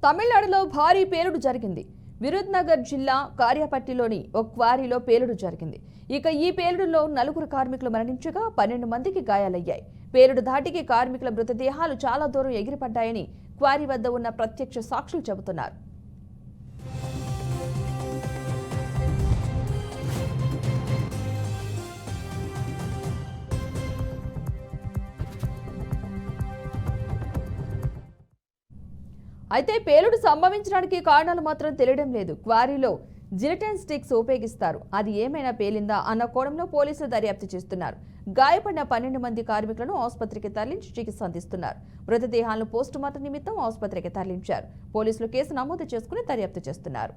తమిళనాడులో భారీ పేలుడు జరిగింది. విరుద్నగర్ జిల్లా కార్యపట్టిలోని ఒక క్వారీలో పేలుడు జరిగింది. ఇక ఈ పేలుడులో 4 కార్మికులు మరణించగా 12 మందికి గాయాలయ్యాయి. పేలుడు ధాటికి కార్మికుల మృతదేహాలు చాలా దూరం ఎగిరిపడ్డాయని క్వారీ వద్ద ఉన్న ప్రత్యక్ష సాక్షులు చెబుతున్నారు. అయితే పేలుడు సంభవించడానికి కారణాలు మాత్రం తెలియడం లేదు. క్వారీలో జిలెటిన్ స్టిక్స్ ఉపయోగిస్తారు. అది ఏమైనా పేలిందా అన్న కోణంలో పోలీసులు దర్యాప్తు చేస్తున్నారు. గాయపడిన 12 మంది కార్మికులను ఆసుపత్రికి తరలించి చికిత్స అందిస్తున్నారు. మృతదేహాలను పోస్టుమార్టం నిమిత్తం ఆసుపత్రికి తరలించారు. పోలీసులు కేసు నమోదు చేసుకుని దర్యాప్తు చేస్తున్నారు.